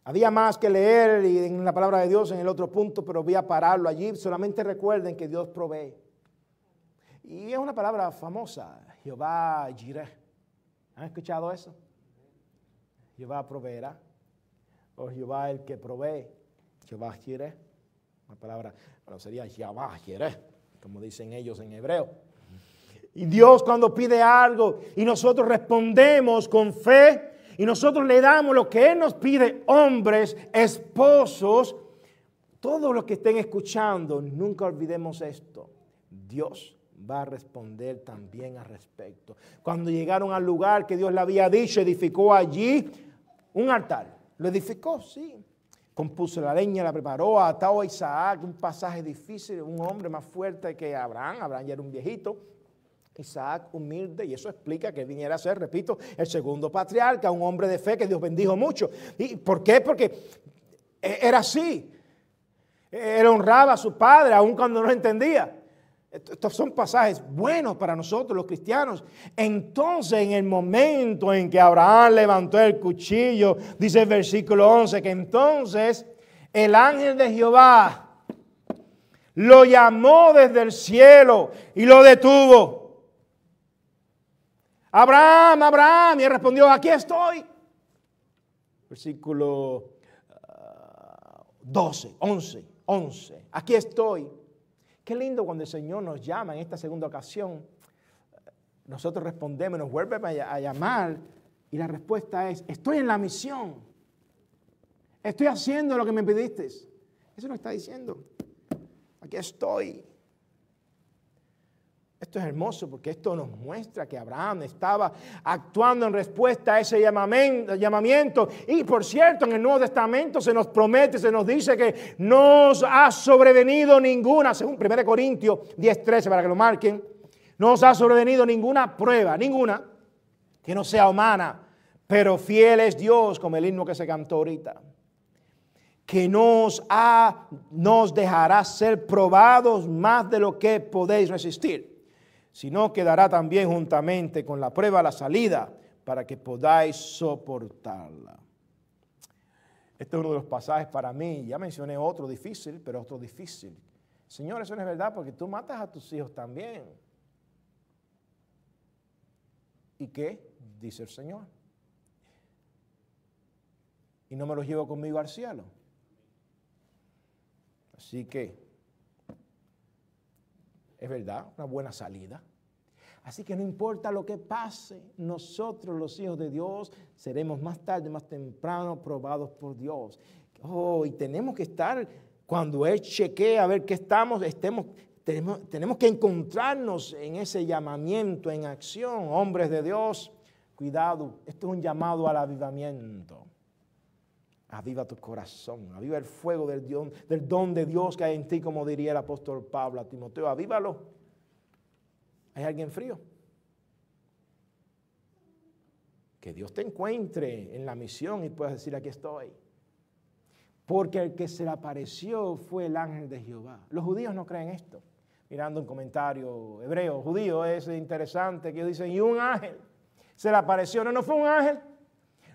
Había más que leer y en la palabra de Dios en el otro punto, pero voy a pararlo allí. Solamente recuerden que Dios provee. Y es una palabra famosa, Jehová Jireh. ¿Han escuchado eso? Jehová proveerá. O Jehová el que provee. Jehová Jireh. Una palabra, bueno, sería Jehová Jireh, como dicen ellos en hebreo. Y Dios cuando pide algo y nosotros respondemos con fe, y nosotros le damos lo que Él nos pide, hombres, esposos, todos los que estén escuchando, nunca olvidemos esto. Dios va a responder también al respecto. Cuando llegaron al lugar que Dios le había dicho, edificó allí un altar. Lo edificó, sí. Compuso la leña, la preparó, ató a Isaac, un pasaje difícil, un hombre más fuerte que Abraham. Abraham ya era un viejito. Isaac humilde, y eso explica que viniera a ser, repito, el segundo patriarca, un hombre de fe que Dios bendijo mucho. ¿Y por qué? Porque era así. Él honraba a su padre, aun cuando no lo entendía. Estos son pasajes buenos para nosotros los cristianos. Entonces, en el momento en que Abraham levantó el cuchillo, dice el versículo 11, que entonces el ángel de Jehová lo llamó desde el cielo y lo detuvo. Abraham, Abraham, y él respondió, aquí estoy. versículo 11. Aquí estoy. Qué lindo cuando el Señor nos llama en esta segunda ocasión. Nosotros respondemos, nos vuelve a llamar y la respuesta es, estoy en la misión. Estoy haciendo lo que me pediste. Eso nos está diciendo. Aquí estoy. Esto es hermoso porque esto nos muestra que Abraham estaba actuando en respuesta a ese llamamiento. Y por cierto, en el Nuevo Testamento se nos promete, se nos dice que no os ha sobrevenido ninguna, según 1 Corintios 10:13, para que lo marquen, no os ha sobrevenido ninguna prueba, ninguna, que no sea humana, pero fiel es Dios, como el himno que se cantó ahorita, que nos dejará ser probados más de lo que podéis resistir, sino que dará también juntamente con la prueba la salida para que podáis soportarla. Este es uno de los pasajes para mí, ya mencioné otro difícil, pero otro difícil. Señor, eso no es verdad porque tú matas a tus hijos también. ¿Y qué? Dice el Señor. Y no me los llevo conmigo al cielo. Así que es verdad, una buena salida. Así que no importa lo que pase, nosotros los hijos de Dios seremos más tarde, más temprano probados por Dios. Y tenemos que estar, cuando Él chequee a ver qué tenemos que encontrarnos en ese llamamiento, en acción. Hombres de Dios, cuidado, esto es un llamado al avivamiento. Aviva tu corazón, aviva el fuego del don de Dios que hay en ti, como diría el apóstol Pablo a Timoteo, avívalo. ¿Hay alguien frío? Que Dios te encuentre en la misión y puedas decir, aquí estoy. Porque el que se le apareció fue el ángel de Jehová. Los judíos no creen esto. Mirando un comentario hebreo, judío, es interesante que ellos dicen, y un ángel se le apareció. No fue un ángel,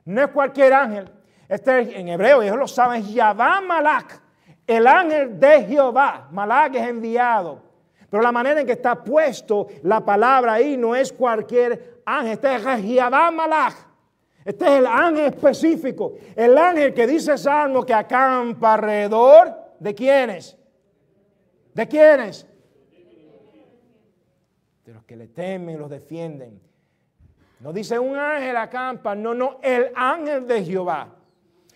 no es cualquier ángel. En hebreo, ellos lo saben, es Yahvá Malak, el ángel de Jehová. Malak es enviado. Pero la manera en que está puesto la palabra ahí no es cualquier ángel. Este es Yahvá Malak. Este es el ángel específico. El ángel que dice Salmo que acampa alrededor de ¿quiénes? ¿De quiénes? De los que le temen, los defienden. No dice un ángel acampa, no, el ángel de Jehová.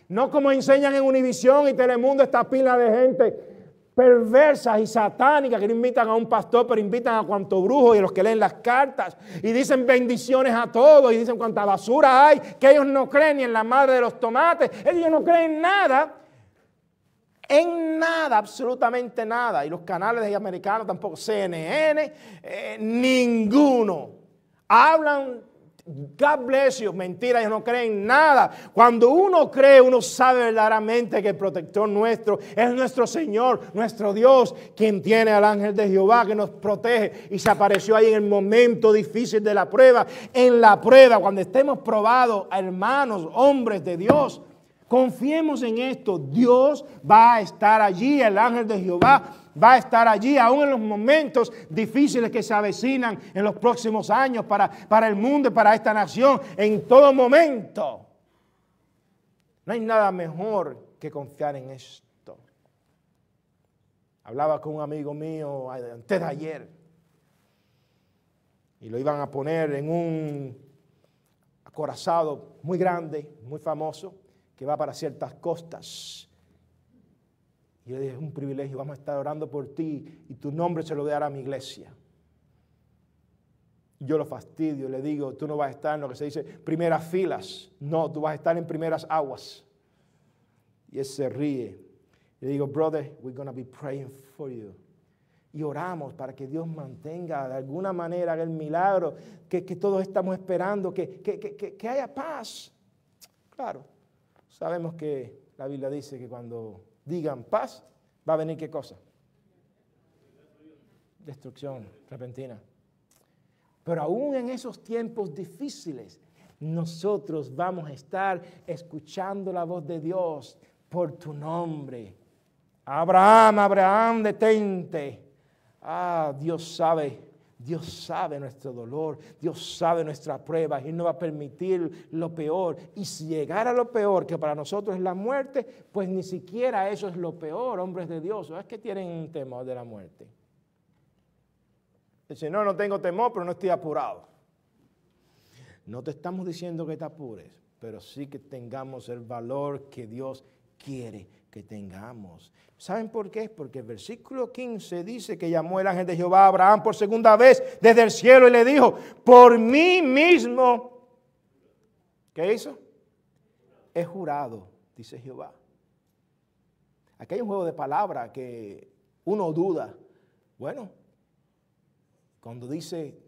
No como enseñan en Univisión y Telemundo esta pila de gente perversas y satánicas que no invitan a un pastor, pero invitan a cuanto brujo y a los que leen las cartas y dicen bendiciones a todos y dicen cuánta basura hay, que ellos no creen ni en la madre de los tomates, ellos no creen en nada, absolutamente nada. Y los canales americanos tampoco, CNN, ninguno. Hablan, God bless you, mentira, ellos no creen nada. Cuando uno cree, uno sabe verdaderamente que el protector nuestro es nuestro Señor, nuestro Dios, quien tiene al ángel de Jehová que nos protege y se apareció ahí en el momento difícil de la prueba. En la prueba, cuando estemos probados, hermanos, hombres de Dios, confiemos en esto. Dios va a estar allí, el ángel de Jehová va a estar allí, aún en los momentos difíciles que se avecinan en los próximos años para el mundo y para esta nación, en todo momento. No hay nada mejor que confiar en esto. Hablaba con un amigo mío antes de ayer y lo iban a poner en un acorazado muy grande, muy famoso, que va para ciertas costas. Y yo dije, es un privilegio, vamos a estar orando por ti y tu nombre se lo voy a dar a mi iglesia. Y yo lo fastidio, le digo, tú no vas a estar en lo que se dice primeras filas, no, tú vas a estar en primeras aguas. Y él se ríe. Le digo, brother, we're going to be praying for you. Y oramos para que Dios mantenga de alguna manera el milagro que todos estamos esperando, que haya paz. Claro, sabemos que la Biblia dice que cuando digan paz, va a venir ¿qué cosa? Destrucción repentina. Pero aún en esos tiempos difíciles, nosotros vamos a estar escuchando la voz de Dios por tu nombre. Abraham, Abraham, detente. Dios sabe Dios sabe nuestro dolor, Dios sabe nuestra prueba y no va a permitir lo peor. Y si llegara lo peor, que para nosotros es la muerte, pues ni siquiera eso es lo peor, hombres de Dios. ¿O es que tienen temor de la muerte? Dice, no, no tengo temor, pero no estoy apurado. No te estamos diciendo que te apures, pero sí que tengamos el valor que Dios quiere que tengamos. ¿Saben por qué? Porque el versículo 15 dice que llamó el ángel de Jehová a Abraham por segunda vez desde el cielo y le dijo, por mí mismo, ¿qué hizo? He jurado, dice Jehová. Aquí hay un juego de palabras que uno duda. Bueno, cuando dice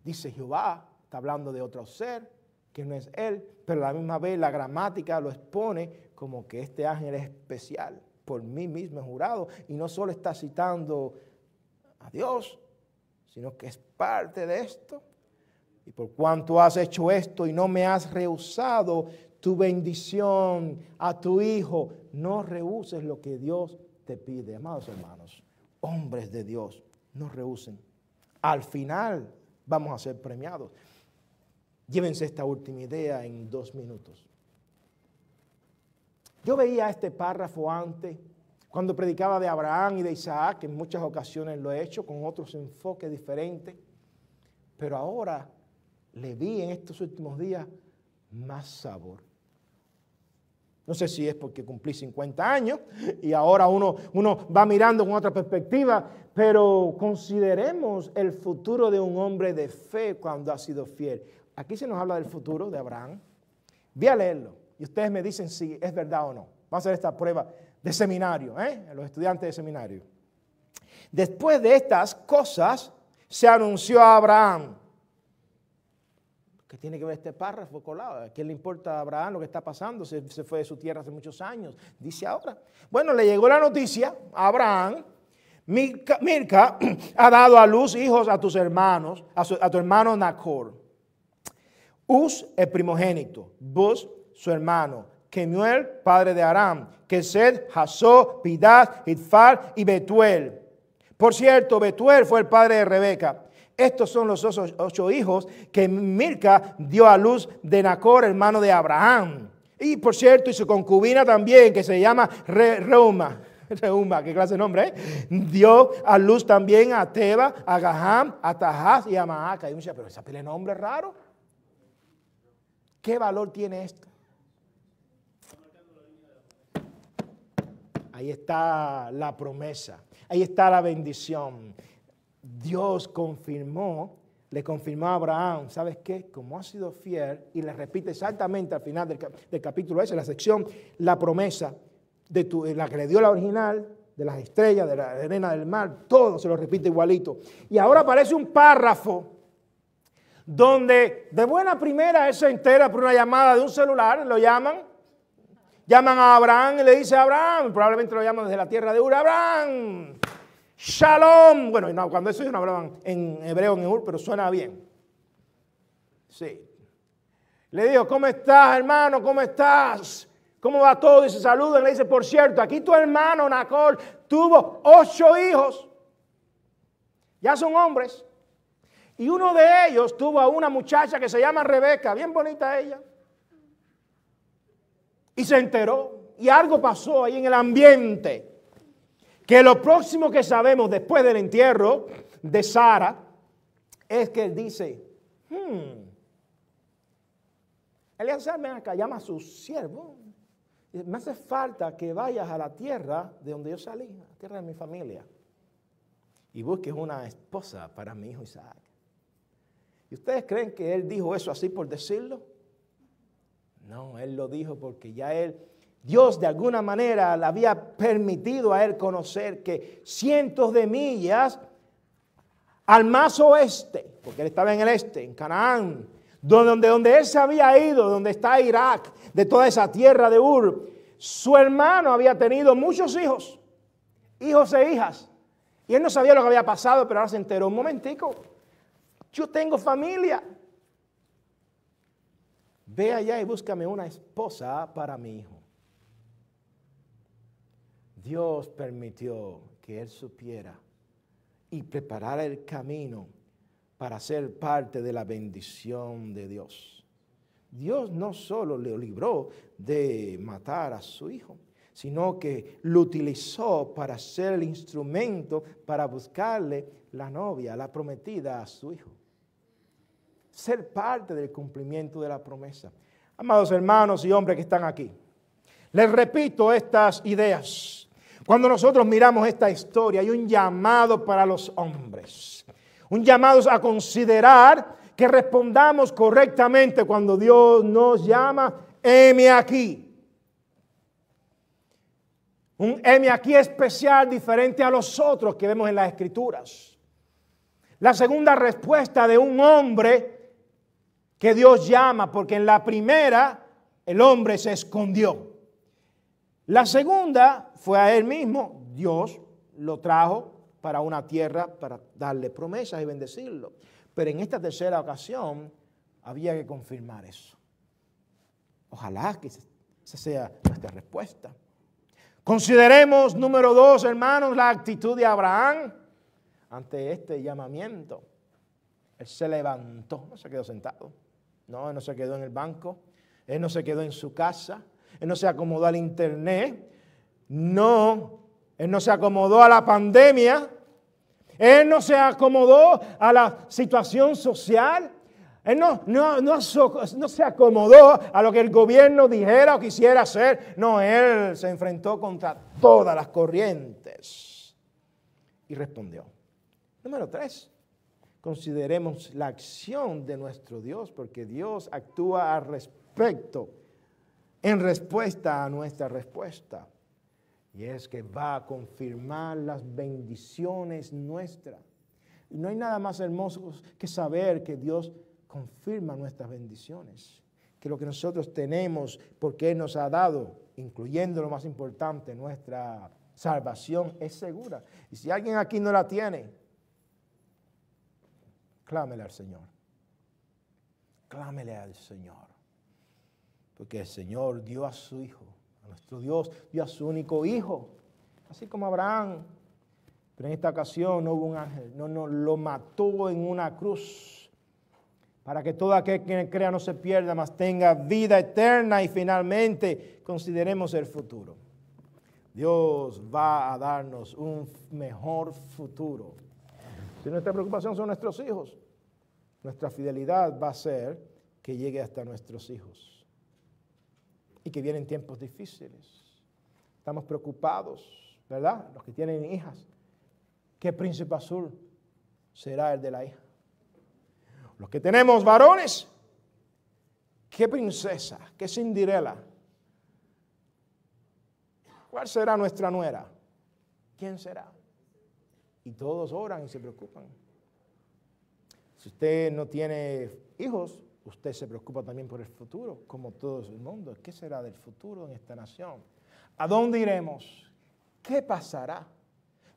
Jehová, está hablando de otro ser, que no es él, pero a la misma vez la gramática lo expone como que este ángel es especial. Por mí mismo he jurado, y no solo está citando a Dios, sino que es parte de esto. Y por cuanto has hecho esto y no me has rehusado tu bendición a tu hijo, no rehuses lo que Dios te pide. Amados hermanos, hombres de Dios, no rehusen. Al final vamos a ser premiados. Llévense esta última idea en 2 minutos. Yo veía este párrafo antes, cuando predicaba de Abraham y de Isaac, que en muchas ocasiones lo he hecho con otros enfoques diferentes, pero ahora le vi en estos últimos días más sabor. No sé si es porque cumplí 50 años y ahora uno va mirando con otra perspectiva, pero consideremos el futuro de un hombre de fe cuando ha sido fiel. Aquí se nos habla del futuro de Abraham. Voy a leerlo y ustedes me dicen si es verdad o no. Vamos a hacer esta prueba de seminario, los estudiantes de seminario. Después de estas cosas se anunció a Abraham. ¿Qué tiene que ver este párrafo colado? ¿A quién le importa a Abraham lo que está pasando? Se fue de su tierra hace muchos años. Dice ahora. Bueno, le llegó la noticia a Abraham. Milca ha dado a luz hijos a tus hermanos, a tu hermano Nacor. Uz, el primogénito. Buz, su hermano. Kemuel, padre de Aram. Kesed, Jasó, Pidás, Itfar y Betuel. Por cierto, Betuel fue el padre de Rebeca. Estos son los 8 hijos que Milca dio a luz de Nacor, hermano de Abraham. Y por cierto, y su concubina también, que se llama Reuma, qué clase de nombre, dio a luz también a Teba, a Gaham, a Tahaz y a Maaca. Y uno dice, pero esa pila de nombre es raro. ¿Qué valor tiene esto? Ahí está la promesa, ahí está la bendición. Dios le confirmó a Abraham, ¿sabes qué? Como ha sido fiel, y le repite exactamente al final del capítulo ese, la sección, la promesa, la que le dio la original, de las estrellas, de la arena del mar, todo se lo repite igualito. Y ahora aparece un párrafo donde de buena primera él se entera por una llamada de un celular, lo llaman a Abraham y le dice a Abraham, probablemente lo llaman desde la tierra de Ur, Abraham, Shalom. Bueno, no, cuando eso no hablaban en hebreo en Ur, pero suena bien. Sí. Le dijo, ¿cómo estás, hermano? ¿Cómo estás? ¿Cómo va todo? Y se saludan. Le dice, por cierto, aquí tu hermano Nacor tuvo 8 hijos. Ya son hombres. Y uno de ellos tuvo a una muchacha que se llama Rebeca, bien bonita ella. Y se enteró. Y algo pasó ahí en el ambiente. Que lo próximo que sabemos después del entierro de Sara es que él dice, Eliezer, ven acá, llama a su siervo. Me hace falta que vayas a la tierra de donde yo salí, a la tierra de mi familia, y busques una esposa para mi hijo Isaac. ¿Y ustedes creen que él dijo eso así por decirlo? No, él lo dijo porque ya Dios de alguna manera le había permitido a él conocer que cientos de millas al más oeste, porque él estaba en el este, en Canaán, donde él se había ido, donde está Irak, de toda esa tierra de Ur, su hermano había tenido muchos hijos e hijas, y él no sabía lo que había pasado, pero ahora se enteró. Un momentico, yo tengo familia. Ve allá y búscame una esposa para mi hijo. Dios permitió que él supiera y preparara el camino para ser parte de la bendición de Dios. Dios no solo le libró de matar a su hijo, sino que lo utilizó para ser el instrumento para buscarle la novia, la prometida a su hijo. Ser parte del cumplimiento de la promesa. Amados hermanos y hombres que están aquí, les repito estas ideas. Cuando nosotros miramos esta historia, hay un llamado para los hombres. Un llamado a considerar que respondamos correctamente cuando Dios nos llama, heme aquí. Un heme aquí especial, diferente a los otros que vemos en las Escrituras. La segunda respuesta de un hombre que Dios llama, porque en la primera el hombre se escondió. La segunda fue a él mismo, Dios lo trajo para una tierra para darle promesas y bendecirlo. Pero en esta tercera ocasión había que confirmar eso. Ojalá que esa sea nuestra respuesta. Consideremos, número 2, hermanos, la actitud de Abraham ante este llamamiento. Él se levantó, no se quedó sentado. No, él no se quedó en el banco. Él no se quedó en su casa. Él no se acomodó al internet. No, él no se acomodó a la pandemia. Él no se acomodó a la situación social. Él no se acomodó a lo que el gobierno dijera o quisiera hacer. No, él se enfrentó contra todas las corrientes y respondió. Número 3, consideremos la acción de nuestro Dios, porque Dios actúa al respecto, en respuesta a nuestra respuesta. Y es que va a confirmar las bendiciones nuestras. Y no hay nada más hermoso que saber que Dios confirma nuestras bendiciones. Que lo que nosotros tenemos, porque Él nos ha dado, incluyendo lo más importante, nuestra salvación, es segura. Y si alguien aquí no la tiene, clámele al Señor. Clámele al Señor. Porque el Señor dio a su Hijo. Nuestro Dios dio a su único hijo, así como Abraham. Pero en esta ocasión no hubo un ángel, no, lo mató en una cruz, para que todo aquel que crea no se pierda, mas tenga vida eterna. Y finalmente consideremos el futuro. Dios va a darnos un mejor futuro. Si nuestra preocupación son nuestros hijos, nuestra fidelidad va a ser que llegue hasta nuestros hijos. Y que vienen tiempos difíciles. Estamos preocupados, ¿verdad? Los que tienen hijas. ¿Qué príncipe azul será el de la hija? Los que tenemos varones, ¿qué princesa? ¿Qué Cinderella? ¿Cuál será nuestra nuera? ¿Quién será? Y todos oran y se preocupan. Si usted no tiene hijos, usted se preocupa también por el futuro, como todo el mundo. ¿Qué será del futuro en esta nación? ¿A dónde iremos? ¿Qué pasará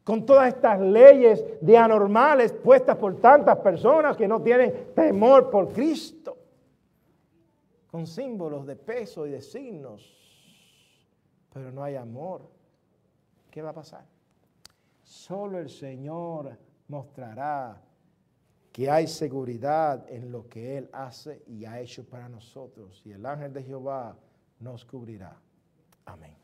con todas estas leyes de anormales puestas por tantas personas que no tienen temor por Cristo? Con símbolos de peso y de signos, pero no hay amor. ¿Qué va a pasar? Solo el Señor mostrará que hay seguridad en lo que Él hace y ha hecho para nosotros. Y el ángel de Jehová nos cubrirá. Amén.